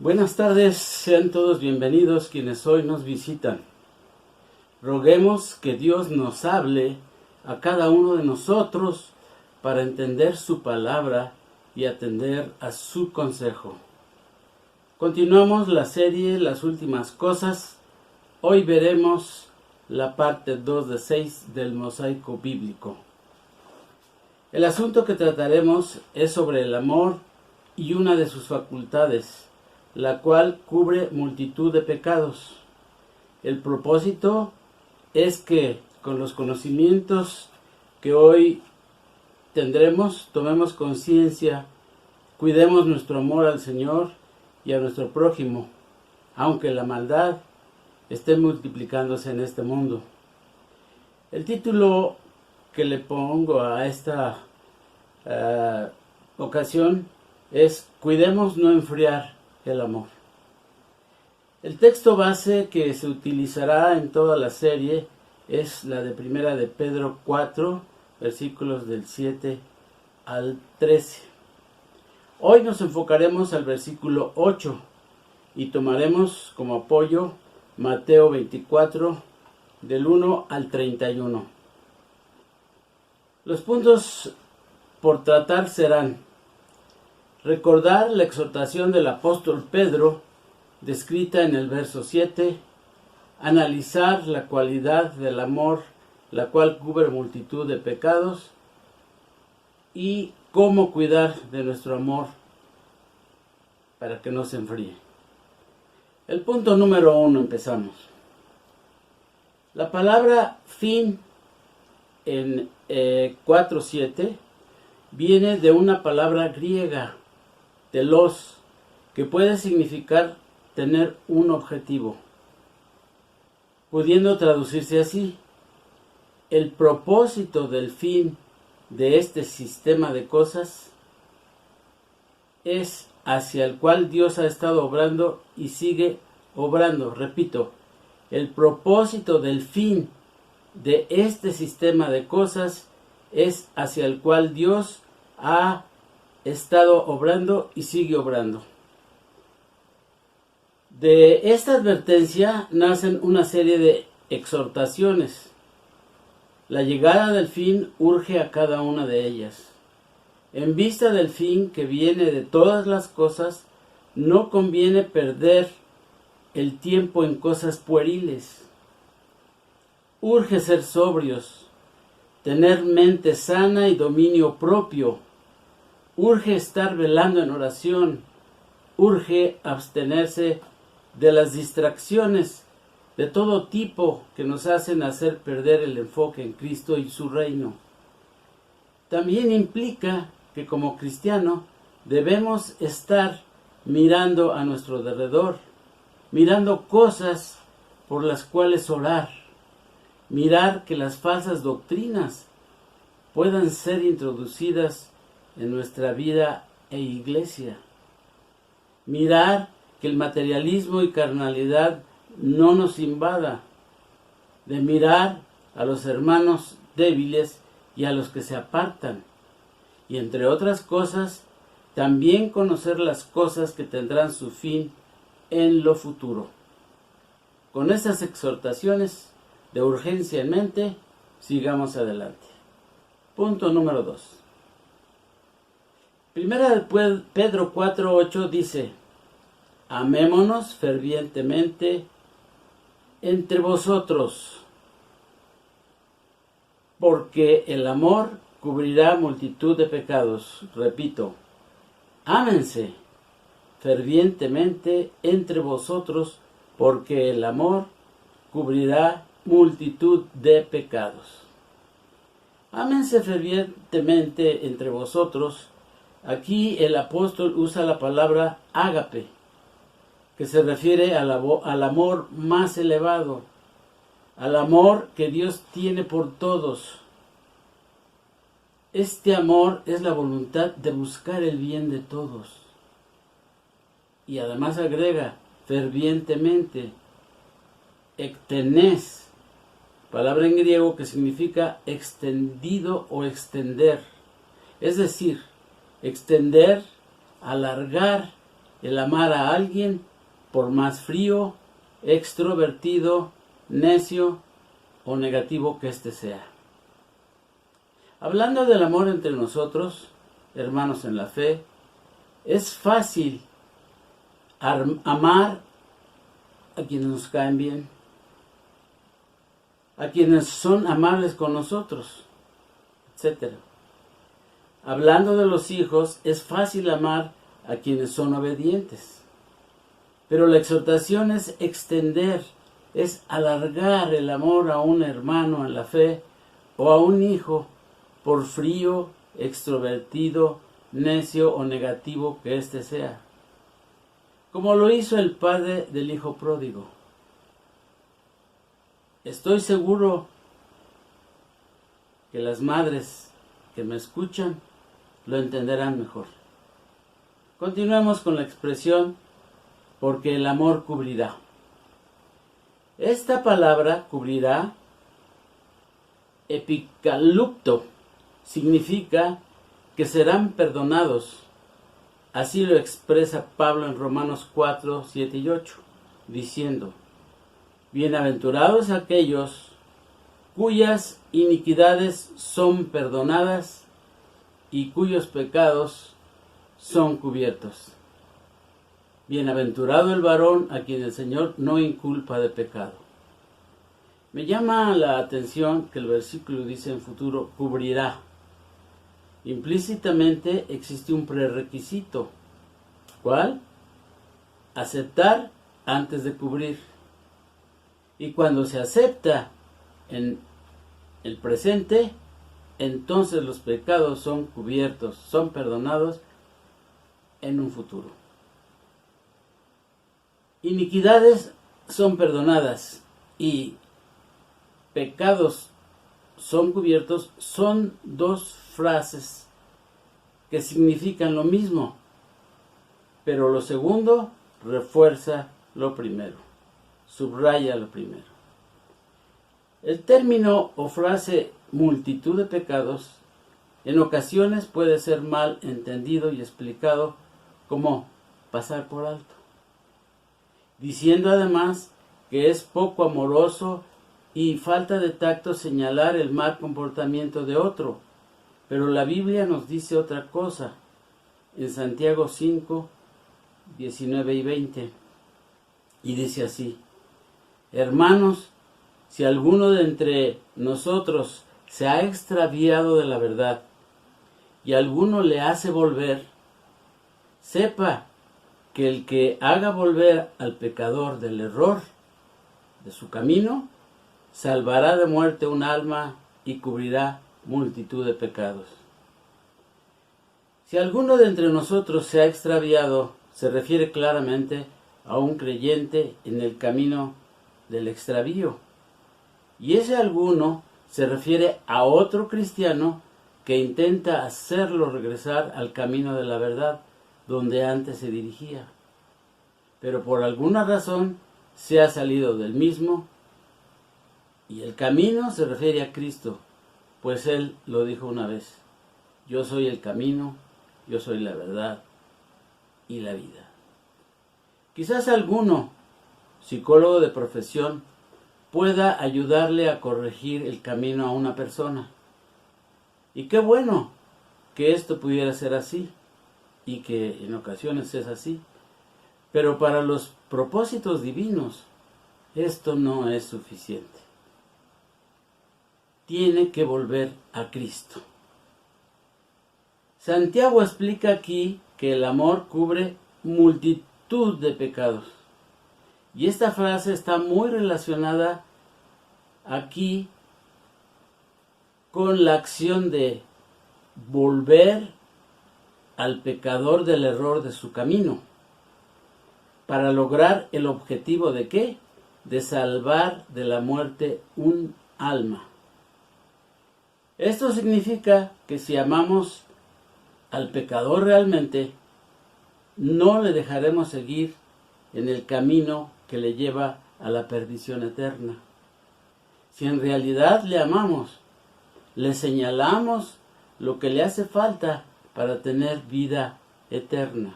Buenas tardes, sean todos bienvenidos quienes hoy nos visitan. Roguemos que Dios nos hable a cada uno de nosotros para entender su palabra y atender a su consejo. Continuamos la serie Las Últimas Cosas. Hoy veremos la parte 2 de 6 del mosaico bíblico. El asunto que trataremos es sobre el amor y una de sus facultades, la cual cubre multitud de pecados. El propósito es que con los conocimientos que hoy tendremos, tomemos conciencia, cuidemos nuestro amor al Señor y a nuestro prójimo, aunque la maldad esté multiplicándose en este mundo. El título que le pongo a esta ocasión es Cuidemos no enfriar el amor. El texto base que se utilizará en toda la serie es la de Primera de Pedro 4, versículos del 7 al 13. Hoy nos enfocaremos al versículo 8 y tomaremos como apoyo Mateo 24, del 1 al 31. Los puntos por tratar serán: recordar la exhortación del apóstol Pedro, descrita en el verso 7, analizar la cualidad del amor, la cual cubre multitud de pecados, y cómo cuidar de nuestro amor para que no se enfríe. El punto número 1, empezamos. La palabra fin en 4:7 viene de una palabra griega, telos, que puede significar tener un objetivo, pudiendo traducirse así: el propósito del fin de este sistema de cosas es hacia el cual Dios ha estado obrando y sigue obrando. Repito, el propósito del fin de este sistema de cosas es hacia el cual Dios ha estado obrando y sigue obrando. De esta advertencia nacen una serie de exhortaciones. La llegada del fin urge a cada una de ellas. En vista del fin que viene de todas las cosas, no conviene perder el tiempo en cosas pueriles. Urge ser sobrios, tener mente sana y dominio propio. Urge estar velando en oración. Urge abstenerse de las distracciones de todo tipo que nos hacen hacer perder el enfoque en Cristo y su reino. También implica que como cristiano debemos estar mirando a nuestro alrededor, mirando cosas por las cuales orar, mirar que las falsas doctrinas puedan ser introducidas en nuestra vida e iglesia, mirar que el materialismo y carnalidad no nos invada, de mirar a los hermanos débiles y a los que se apartan, y entre otras cosas, también conocer las cosas que tendrán su fin en lo futuro. Con estas exhortaciones de urgencia en mente, sigamos adelante. Punto número 2. Primera de Pedro 4:8 dice: amémonos fervientemente entre vosotros, porque el amor cubrirá multitud de pecados. Repito, ámense fervientemente entre vosotros, porque el amor cubrirá multitud de pecados. Ámense fervientemente entre vosotros. Aquí el apóstol usa la palabra ágape, que se refiere al amor más elevado, al amor que Dios tiene por todos. Este amor es la voluntad de buscar el bien de todos. Y además agrega, fervientemente, ektenes, palabra en griego que significa extendido o extender. Es decir, extender, alargar el amar a alguien por más frío, extrovertido, necio o negativo que éste sea. Hablando del amor entre nosotros, hermanos en la fe, es fácil amar a quienes nos caen bien, a quienes son amables con nosotros, etc. Hablando de los hijos, es fácil amar a quienes son obedientes. Pero la exhortación es extender, es alargar el amor a un hermano en la fe o a un hijo, por frío, extrovertido, necio o negativo que éste sea. Como lo hizo el padre del hijo pródigo. Estoy seguro que las madres que me escuchan lo entenderán mejor. Continuemos con la expresión, porque el amor cubrirá. Esta palabra, cubrirá, epicalupto, significa que serán perdonados. Así lo expresa Pablo en Romanos 4, 7 y 8, diciendo: bienaventurados aquellos cuyas iniquidades son perdonadas y cuyos pecados son cubiertos. Bienaventurado el varón a quien el Señor no inculpa de pecado. Me llama la atención que el versículo dice en futuro, cubrirá. Implícitamente existe un prerequisito. ¿Cuál? Aceptar antes de cubrir. Y cuando se acepta en el presente, entonces los pecados son cubiertos, son perdonados en un futuro. Iniquidades son perdonadas y pecados son cubiertos, son dos frases que significan lo mismo, pero lo segundo refuerza lo primero, subraya lo primero. El término o frase multitud de pecados en ocasiones puede ser mal entendido y explicado como pasar por alto, diciendo además que es poco amoroso y falta de tacto señalar el mal comportamiento de otro. Pero la Biblia nos dice otra cosa en Santiago 5, 19 y 20. Y dice así: hermanos, si alguno de entre nosotros se ha extraviado de la verdad y alguno le hace volver, sepa que el que haga volver al pecador del error de su camino, salvará de muerte un alma y cubrirá multitud de pecados. Si alguno de entre nosotros se ha extraviado, se refiere claramente a un creyente en el camino del extravío. Y ese alguno se refiere a otro cristiano que intenta hacerlo regresar al camino de la verdad, donde antes se dirigía. Pero por alguna razón se ha salido del mismo, y el camino se refiere a Cristo, pues Él lo dijo una vez: yo soy el camino, yo soy la verdad y la vida. Quizás alguno, psicólogo de profesión, pueda ayudarle a corregir el camino a una persona. Y qué bueno que esto pudiera ser así, y que en ocasiones es así. Pero para los propósitos divinos, esto no es suficiente. Tiene que volver a Cristo. Santiago explica aquí que el amor cubre multitud de pecados. Y esta frase está muy relacionada aquí con la acción de volver al pecador del error de su camino, para lograr el objetivo de ¿qué? De salvar de la muerte un alma. Esto significa que si amamos al pecador realmente, no le dejaremos seguir en el camino que le lleva a la perdición eterna. Si en realidad le amamos, le señalamos lo que le hace falta para tener vida eterna.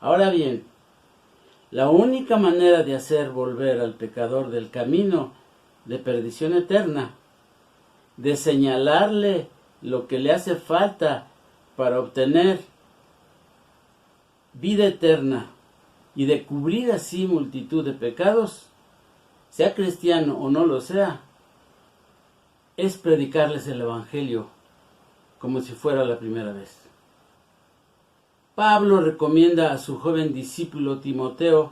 Ahora bien, la única manera de hacer volver al pecador del camino de perdición eterna, de señalarle lo que le hace falta para obtener vida eterna y de cubrir así multitud de pecados, sea cristiano o no lo sea, es predicarles el Evangelio como si fuera la primera vez. Pablo recomienda a su joven discípulo Timoteo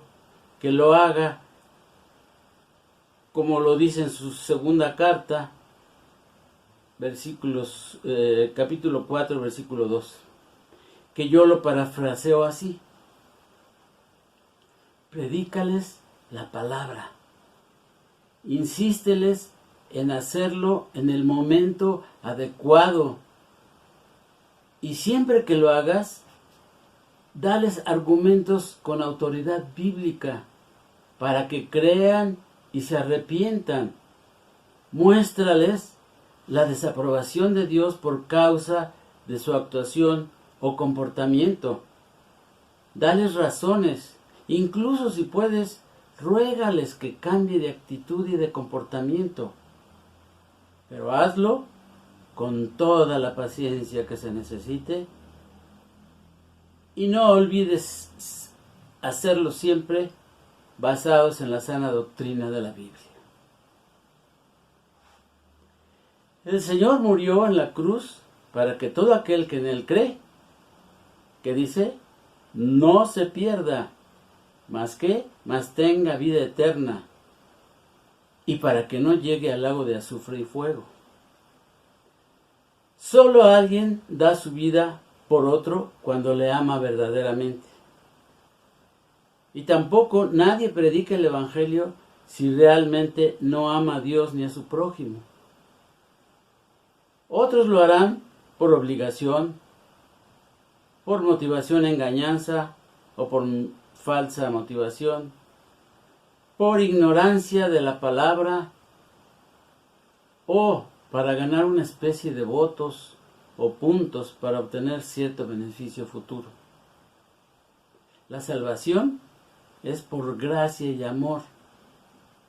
que lo haga como lo dice en su segunda carta, capítulo 4, versículo 2, que yo lo parafraseo así: predícales la palabra, insísteles en hacerlo en el momento adecuado, y siempre que lo hagas, dales argumentos con autoridad bíblica para que crean y se arrepientan. Muéstrales la desaprobación de Dios por causa de su actuación o comportamiento. Dales razones, incluso si puedes, ruégales que cambie de actitud y de comportamiento. Pero hazlo con toda la paciencia que se necesite y no olvides hacerlo siempre basados en la sana doctrina de la Biblia. El Señor murió en la cruz para que todo aquel que en Él cree, que dice, no se pierda, mas tenga vida eterna, y para que no llegue al lago de azufre y fuego. Solo alguien da su vida por otro cuando le ama verdaderamente. Y tampoco nadie predica el Evangelio si realmente no ama a Dios ni a su prójimo. Otros lo harán por obligación, por motivación engañosa o por falsa motivación, por ignorancia de la palabra o para ganar una especie de votos o puntos para obtener cierto beneficio futuro. La salvación es por gracia y amor,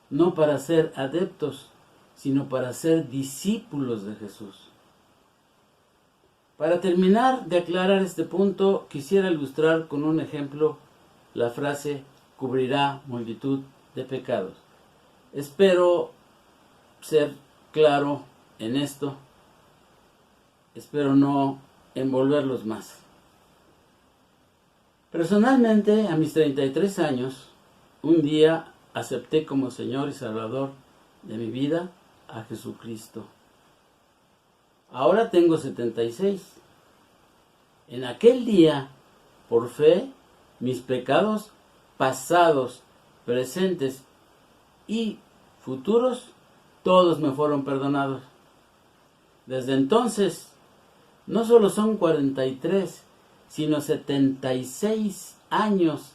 no para ser adeptos, sino para ser discípulos de Jesús. Para terminar de aclarar este punto, quisiera ilustrar con un ejemplo la frase cubrirá multitud de pecados. Espero ser claro en esto, espero no envolverlos más. Personalmente, a mis 33 años, un día acepté como Señor y Salvador de mi vida a Jesucristo. Ahora tengo 76. En aquel día, por fe, mis pecados pasados, presentes y futuros, todos me fueron perdonados. Desde entonces, no solo son 43, sino 76 años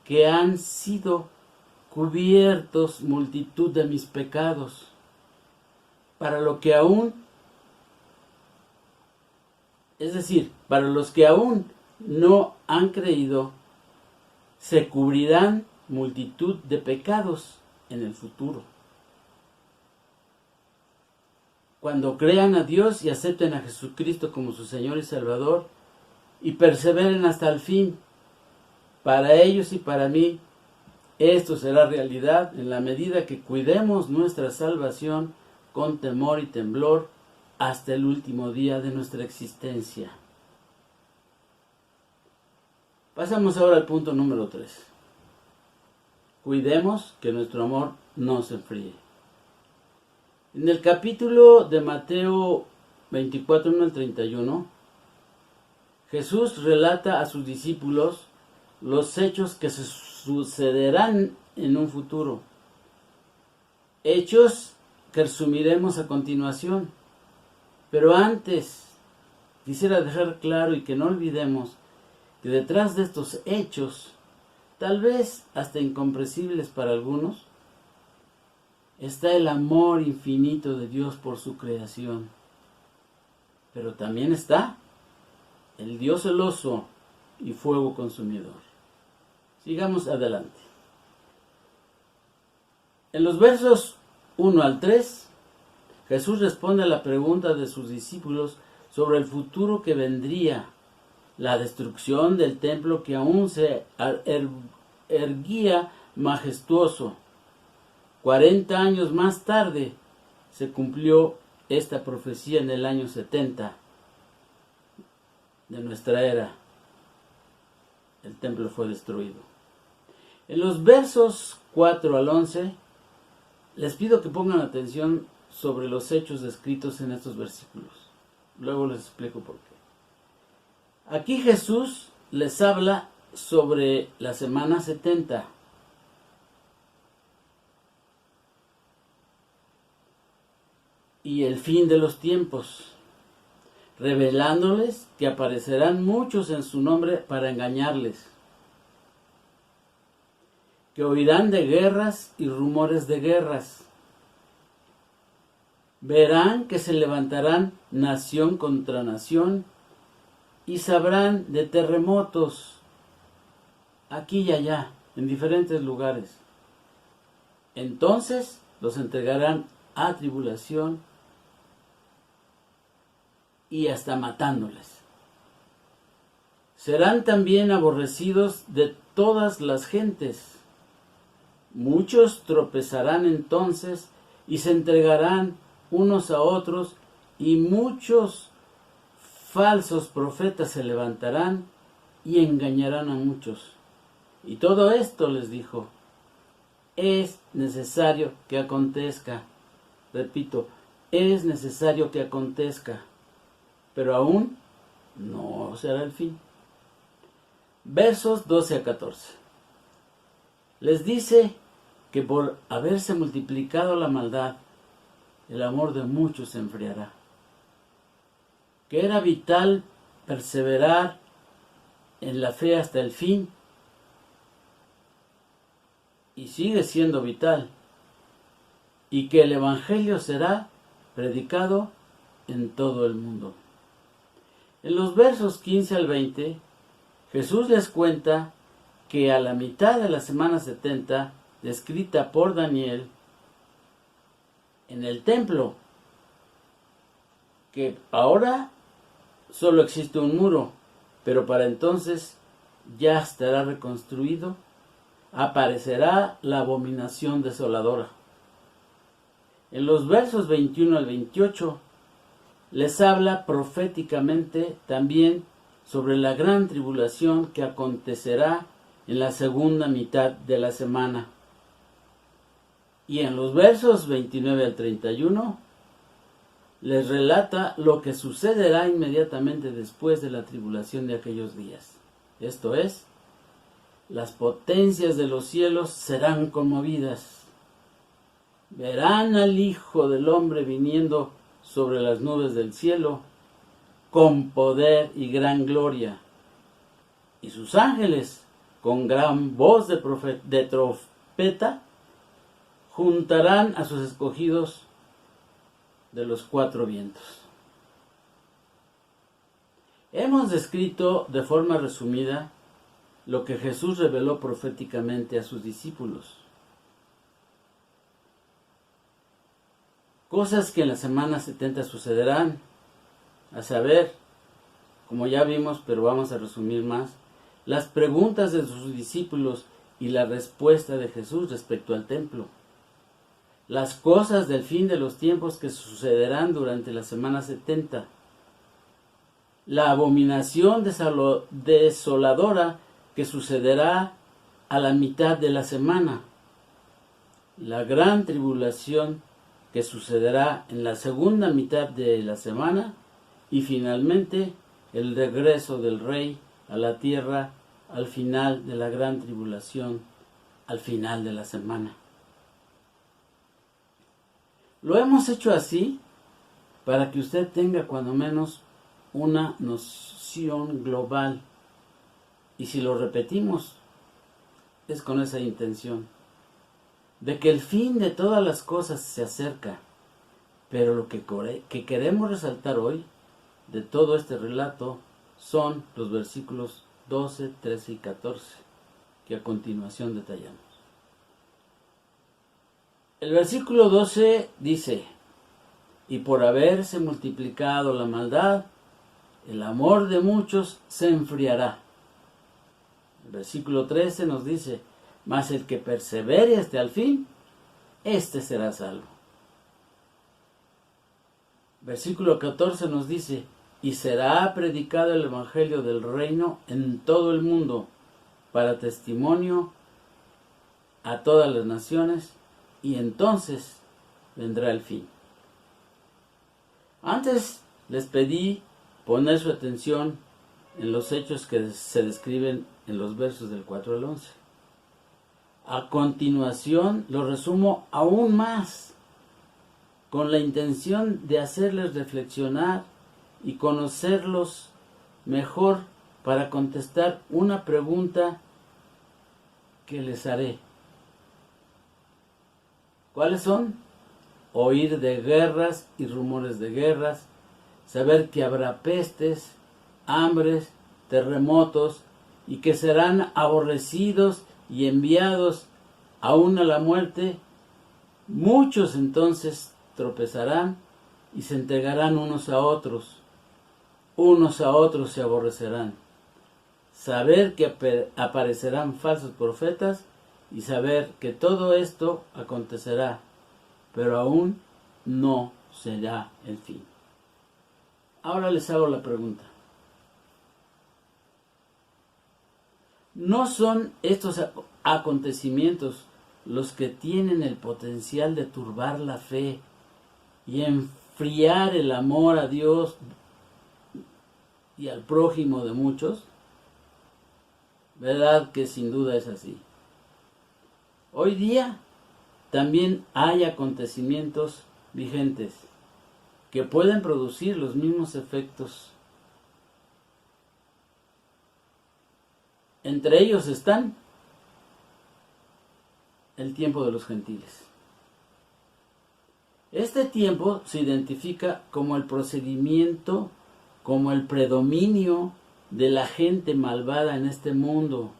que han sido cubiertos multitud de mis pecados, para lo que aún, es decir, para los que aún no han creído, se cubrirán multitud de pecados en el futuro. Cuando crean a Dios y acepten a Jesucristo como su Señor y Salvador y perseveren hasta el fin, para ellos y para mí, esto será realidad en la medida que cuidemos nuestra salvación con temor y temblor hasta el último día de nuestra existencia. Pasamos ahora al punto número 3. Cuidemos que nuestro amor no se enfríe. En el capítulo de Mateo 24, 1 al 31, Jesús relata a sus discípulos los hechos que se sucederán en un futuro. Hechos que resumiremos a continuación. Pero antes, quisiera dejar claro y que no olvidemos que detrás de estos hechos, tal vez hasta incomprensibles para algunos, está el amor infinito de Dios por su creación. Pero también está el Dios celoso y fuego consumidor. Sigamos adelante. En los versos 1 al 3, Jesús responde a la pregunta de sus discípulos sobre el futuro que vendría, la destrucción del templo que aún se erguía majestuoso. 40 años más tarde se cumplió esta profecía en el año 70 de nuestra era. El templo fue destruido. En los versos 4 al 11, les pido que pongan atención sobre los hechos descritos en estos versículos. Luego les explico por qué. Aquí Jesús les habla sobre la semana 70. Y el fin de los tiempos, revelándoles que aparecerán muchos en su nombre para engañarles, que oirán de guerras y rumores de guerras. Verán que se levantarán nación contra nación y sabrán de terremotos aquí y allá, en diferentes lugares. Entonces los entregarán a tribulación y hasta matándoles. Serán también aborrecidos de todas las gentes. Muchos tropezarán entonces y se entregarán unos a otros, y muchos falsos profetas se levantarán y engañarán a muchos. Y todo esto, les dijo, es necesario que acontezca. Repito, es necesario que acontezca, pero aún no será el fin. Versos 12 a 14. Les dice que por haberse multiplicado la maldad, el amor de muchos se enfriará. Que era vital perseverar en la fe hasta el fin, y sigue siendo vital, y que el Evangelio será predicado en todo el mundo. En los versos 15 al 20, Jesús les cuenta que a la mitad de la semana 70, descrita por Daniel, en el templo, que ahora solo existe un muro, pero para entonces ya estará reconstruido, aparecerá la abominación desoladora. En los versos 21 al 28, les habla proféticamente también sobre la gran tribulación que acontecerá en la segunda mitad de la semana. Y en los versos 29 al 31, les relata lo que sucederá inmediatamente después de la tribulación de aquellos días. Esto es, las potencias de los cielos serán conmovidas. Verán al Hijo del Hombre viniendo sobre las nubes del cielo con poder y gran gloria. Y sus ángeles, con gran voz de trompeta, juntarán a sus escogidos de los cuatro vientos. Hemos descrito de forma resumida lo que Jesús reveló proféticamente a sus discípulos. Cosas que en la semana 70 sucederán, a saber, como ya vimos, pero vamos a resumir más, las preguntas de sus discípulos y la respuesta de Jesús respecto al templo. Las cosas del fin de los tiempos que sucederán durante la semana 70. La abominación desoladora que sucederá a la mitad de la semana. La gran tribulación que sucederá en la segunda mitad de la semana. Y finalmente el regreso del Rey a la tierra al final de la gran tribulación, al final de la semana. Lo hemos hecho así para que usted tenga cuando menos una noción global. Y si lo repetimos, es con esa intención, de que el fin de todas las cosas se acerca. Pero lo que queremos resaltar hoy de todo este relato son los versículos 12, 13 y 14, que a continuación detallamos. El versículo 12 dice: y por haberse multiplicado la maldad, el amor de muchos se enfriará. El versículo 13 nos dice: mas el que persevere hasta el fin, éste será salvo. Versículo 14 nos dice: y será predicado el evangelio del reino en todo el mundo, para testimonio a todas las naciones, y entonces vendrá el fin. Antes les pedí poner su atención en los hechos que se describen en los versos del 4 al 11. A continuación lo resumo aún más, con la intención de hacerles reflexionar y conocerlos mejor para contestar una pregunta que les haré. ¿Cuáles son? Oír de guerras y rumores de guerras, saber que habrá pestes, hambres, terremotos, y que serán aborrecidos y enviados aún a la muerte. Muchos entonces tropezarán y se entregarán unos a otros se aborrecerán. Saber que aparecerán falsos profetas y saber que todo esto acontecerá, pero aún no será el fin. Ahora les hago la pregunta: ¿no son estos acontecimientos los que tienen el potencial de turbar la fe y enfriar el amor a Dios y al prójimo de muchos? ¿Verdad que sin duda es así? Hoy día también hay acontecimientos vigentes que pueden producir los mismos efectos. Entre ellos están el tiempo de los gentiles. Este tiempo se identifica como el procedimiento, como el predominio de la gente malvada en este mundo,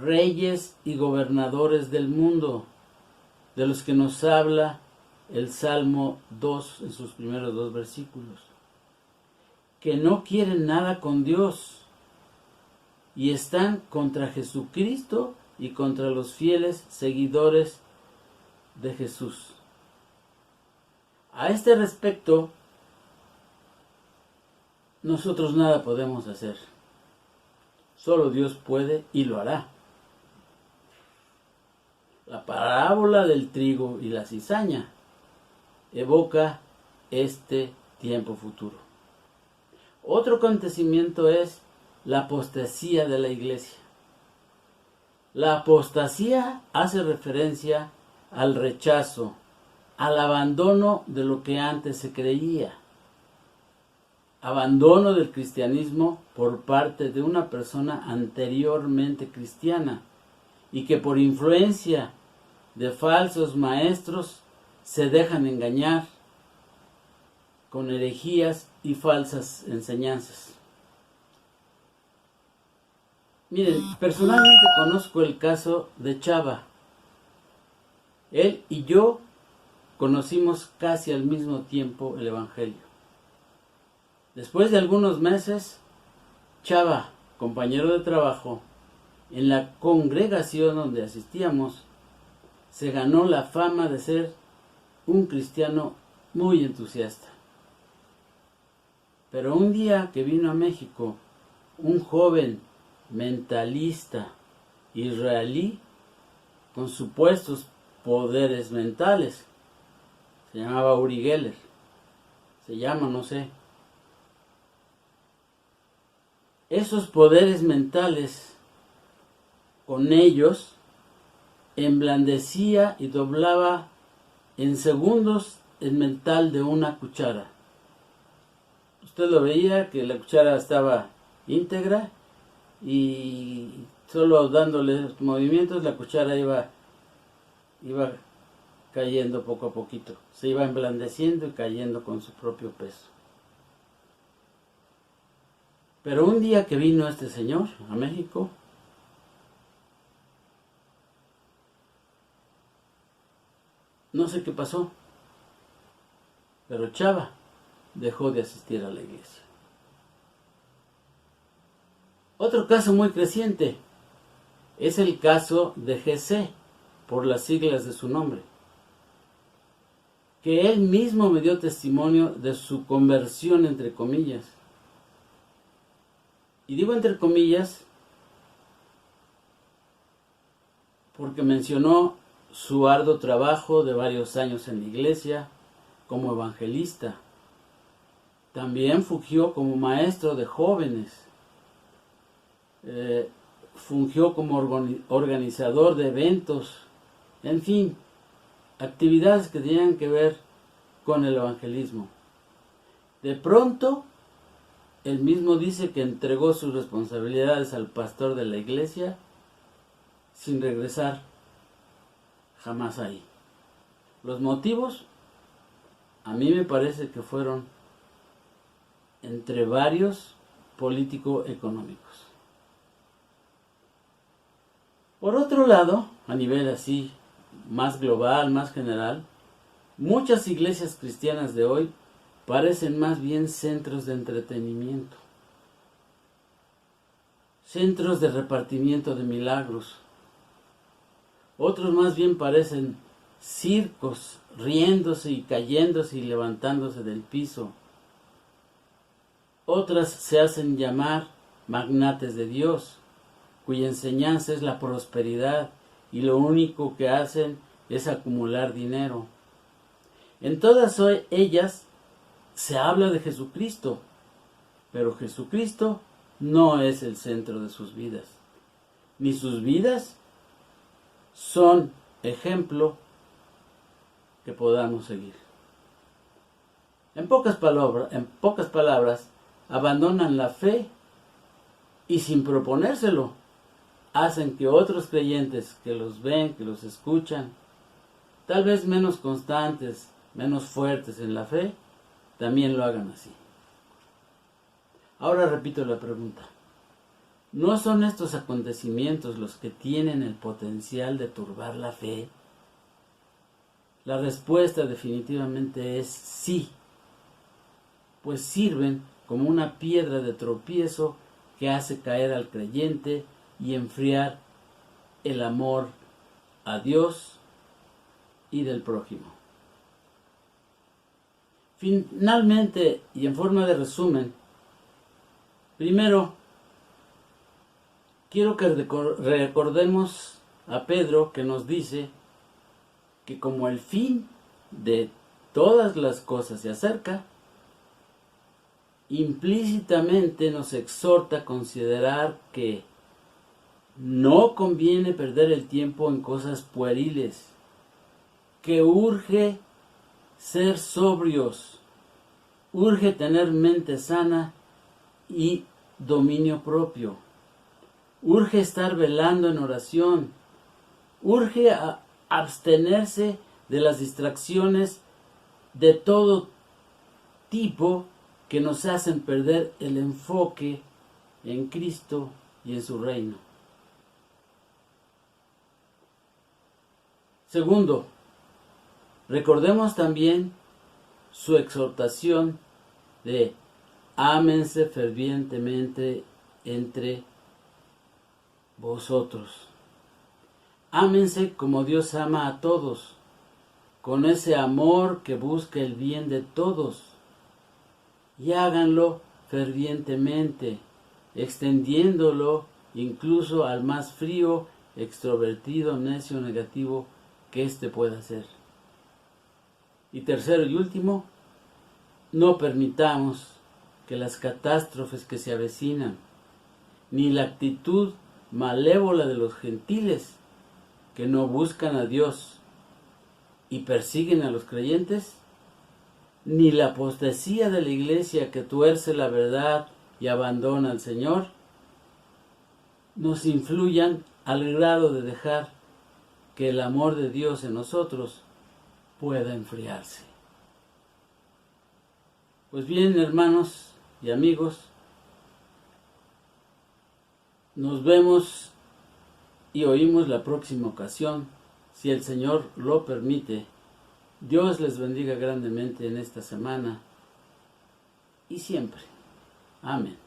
reyes y gobernadores del mundo, de los que nos habla el Salmo 2 en sus primeros 2 versículos, que no quieren nada con Dios y están contra Jesucristo y contra los fieles seguidores de Jesús. A este respecto, nosotros nada podemos hacer. Solo Dios puede y lo hará. La parábola del trigo y la cizaña evoca este tiempo futuro. Otro acontecimiento es la apostasía de la iglesia. La apostasía hace referencia al rechazo, al abandono de lo que antes se creía. Abandono del cristianismo por parte de una persona anteriormente cristiana y que por influencia de falsos maestros se dejan engañar con herejías y falsas enseñanzas. Miren, personalmente conozco el caso de Chava. Él y yo conocimos casi al mismo tiempo el Evangelio. Después de algunos meses, Chava, compañero de trabajo, en la congregación donde asistíamos, se ganó la fama de ser un cristiano muy entusiasta. Pero un día que vino a México, un joven mentalista israelí con supuestos poderes mentales, se llamaba Uri Geller, no sé. Esos poderes mentales, con ellos, emblandecía y doblaba en segundos el metal de una cuchara. Usted lo veía que la cuchara estaba íntegra y solo dándole movimientos la cuchara iba cayendo poco a poquito. Se iba emblandeciendo y cayendo con su propio peso. Pero un día que vino este señor a México, No sé qué pasó, pero Chava dejó de asistir a la iglesia. Otro caso muy creciente es el caso de GC, por las siglas de su nombre, que él mismo me dio testimonio de su conversión, entre comillas. Y digo entre comillas porque mencionó su arduo trabajo de varios años en la iglesia como evangelista. También fungió como maestro de jóvenes. Fungió como organizador de eventos. En fin, actividades que tenían que ver con el evangelismo. De pronto, él mismo dice que entregó sus responsabilidades al pastor de la iglesia sin regresar jamás ahí. Los motivos, a mí me parece que fueron entre varios político-económicos. Por otro lado, a nivel así, más global, más general, muchas iglesias cristianas de hoy parecen más bien centros de entretenimiento, centros de repartimiento de milagros. Otros más bien parecen circos, riéndose y cayéndose y levantándose del piso. Otras se hacen llamar magnates de Dios, cuya enseñanza es la prosperidad y lo único que hacen es acumular dinero. En todas ellas se habla de Jesucristo, pero Jesucristo no es el centro de sus vidas, ni sus vidas son ejemplo que podamos seguir. En pocas palabras, abandonan la fe y sin proponérselo, hacen que otros creyentes que los ven, que los escuchan, tal vez menos constantes, menos fuertes en la fe, también lo hagan así. Ahora repito la pregunta. ¿No son estos acontecimientos los que tienen el potencial de turbar la fe? La respuesta definitivamente es sí, pues sirven como una piedra de tropiezo que hace caer al creyente y enfriar el amor a Dios y del prójimo. Finalmente, y en forma de resumen, primero, quiero que recordemos a Pedro, que nos dice que como el fin de todas las cosas se acerca, implícitamente nos exhorta a considerar que no conviene perder el tiempo en cosas pueriles, que urge ser sobrios, urge tener mente sana y dominio propio, urge estar velando en oración, urge abstenerse de las distracciones de todo tipo que nos hacen perder el enfoque en Cristo y en su reino. Segundo, recordemos también su exhortación de ámense fervientemente entre vosotros. Ámense como Dios ama a todos, con ese amor que busca el bien de todos. Y háganlo fervientemente, extendiéndolo incluso al más frío, extrovertido, necio, negativo que éste pueda ser. Y tercero y último, no permitamos que las catástrofes que se avecinan, ni la actitud malévola de los gentiles que no buscan a Dios y persiguen a los creyentes, ni la apostasía de la iglesia que tuerce la verdad y abandona al Señor, nos influyan al grado de dejar que el amor de Dios en nosotros pueda enfriarse. Pues bien, hermanos y amigos, nos vemos y oímos la próxima ocasión, si el Señor lo permite, Dios les bendiga grandemente en esta semana y siempre. Amén.